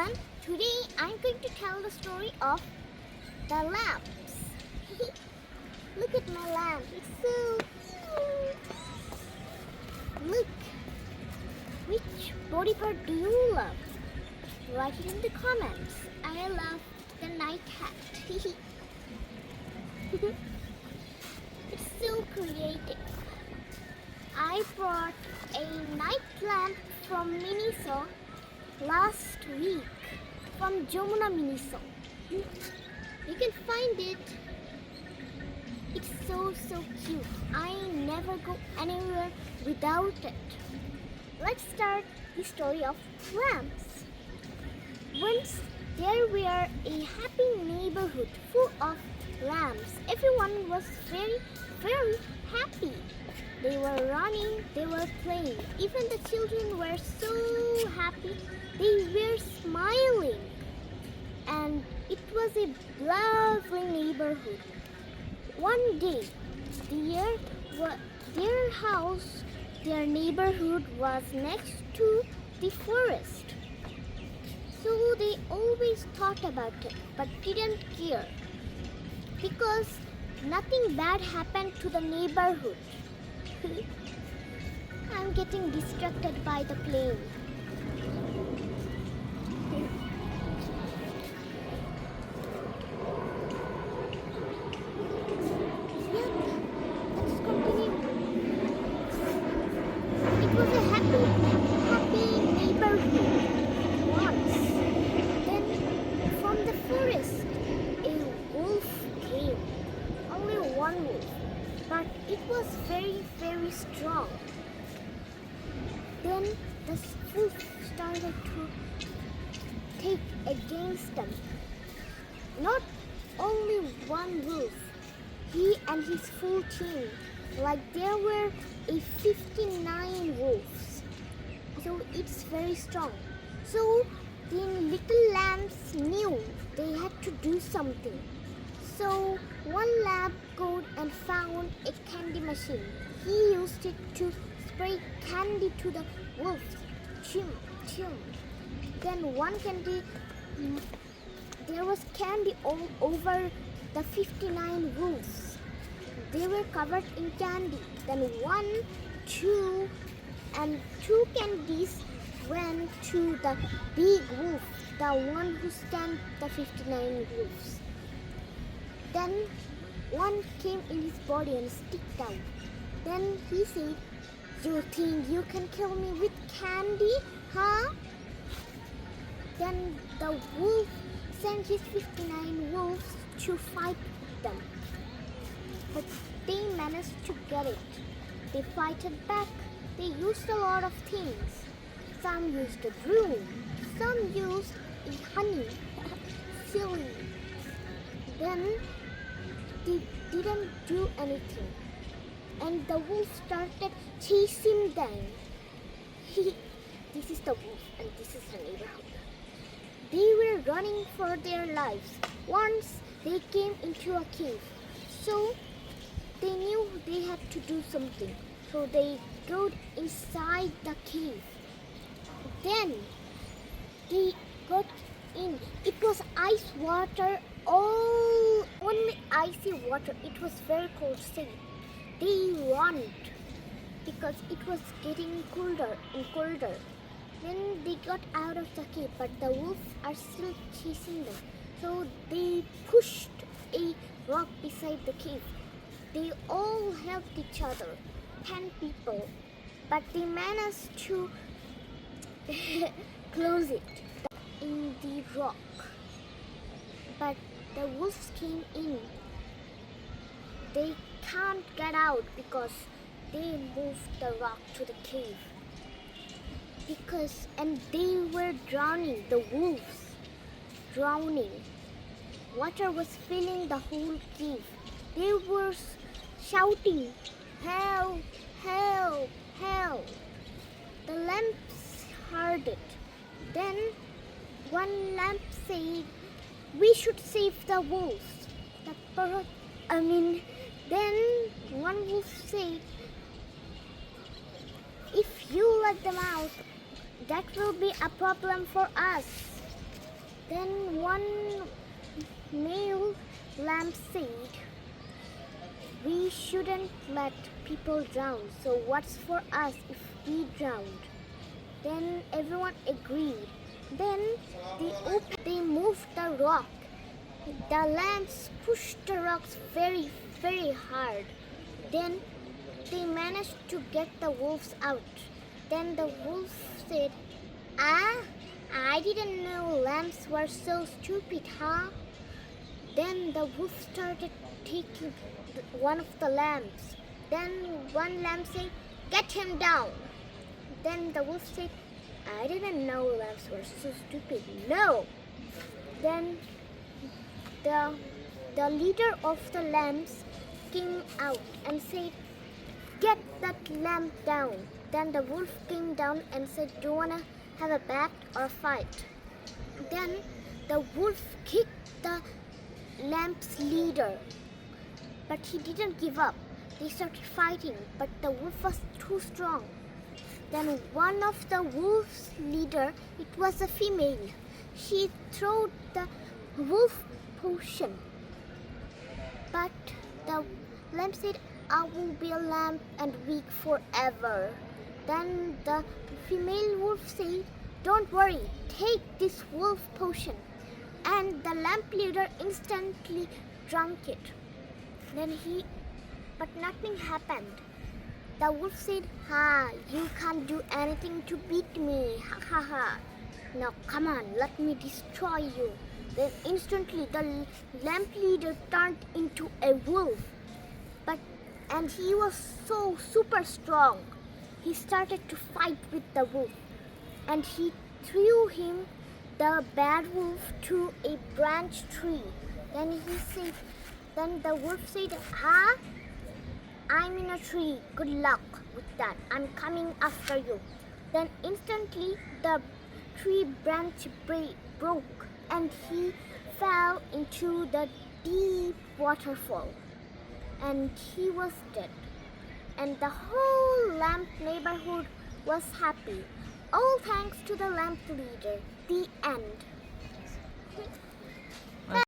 everyone. Today I'm going to tell the story of the lamps. Look at my lamp. It's so cute. Look. Which body part do you love? Write it in the comments. I love the night hat. It's so creative. I brought a night lamp from Miniso last week from Jamuna Miniso. You can find it. It's so cute. I never go anywhere without it. Let's start the story of lamps. Once there were a happy neighborhood full of lamps. Everyone was very happy. They were running, they were playing. Even the children were so happy. They were smiling. And it was a lovely neighborhood. One day, their neighborhood was next to the forest. So they always thought about it, but didn't care. Because nothing bad happened to the neighborhood. I'm getting distracted by the plane. Yep, let's continue. It was a happy neighborhood once. Then from the forest, a wolf came. Only one wolf. But it was very strong. Then the wolf started to take against them. Not only one wolf, he and his full team, like there were a 59 wolves. So it's very strong. So the little lambs knew they had to do something. So one lamb go and found a candy machine. He used it to spray candy to the wolves. Chim. Then there was candy all over the 59 wolves. They were covered in candy. Then two candies went to the big wolf, the one who scanned the 59 wolves. Then one came in his body and sticked out. Then he said, "You think you can kill me with candy, huh?" Then the wolf sent his 59 wolves to fight them. But they managed to get it. They fighted back. They used a lot of things. Some used a broom. Some used a honey. Silly. Then they didn't do anything. And the wolf started chasing them. This is the wolf and this is the neighborhood. They were running for their lives. Once they came into a cave. So they knew they had to do something. So they got inside the cave. Then they got in. It was ice water, only icy water. It was very cold. So they ran because it was getting colder and colder. Then they got out of the cave, but the wolves are still chasing them. So they pushed a rock beside the cave. They all helped each other, 10 people, but they managed to close it in the rock. But the wolves came in. They can't get out because they moved the rock to the cave. And they were drowning, the wolves drowning. Water was filling the whole cave. They were shouting, "Help, help, help." The lamps heard it. Then one lamp said, "We should save the wolves." Then one wolf said, "If you let them out, that will be a problem for us." lamb said, we shouldn't let people drown, so what's for us if we drowned? Then everyone agreed. Then they moved the rock. The lambs pushed the rocks very, very hard. Then they managed to get the wolves out. Then the wolf said, I didn't know lambs were so stupid, huh? Then the wolf started taking one of the lambs. Then one lamb said, get him down. Then the wolf said, I didn't know lambs were so stupid. No. Then the leader of the lambs came out and said, get that lamb down. Then the wolf came down and said, do you want to have a bet or a fight? Then the wolf kicked the lamb's leader, but he didn't give up. They started fighting, but the wolf was too strong. Then one of the wolf's leader, it was a female. She threw the wolf potion, but the lamb said, I will be a lamb and weak forever. Then the female wolf said, don't worry, take this wolf potion. And the lamb leader instantly drank it. But nothing happened. The wolf said, you can't do anything to beat me, ha ha ha. Now come on, let me destroy you. Then instantly the lamb leader turned into a wolf. And he was so super strong. He started to fight with the wolf. And he threw him, the bad wolf, to a branch tree. Then the wolf said, I'm in a tree. Good luck with that. I'm coming after you. Then instantly the tree branch broke and he fell into the deep waterfall. And he was dead. And the whole lamb neighborhood was happy. All thanks to the lamb leader. The end.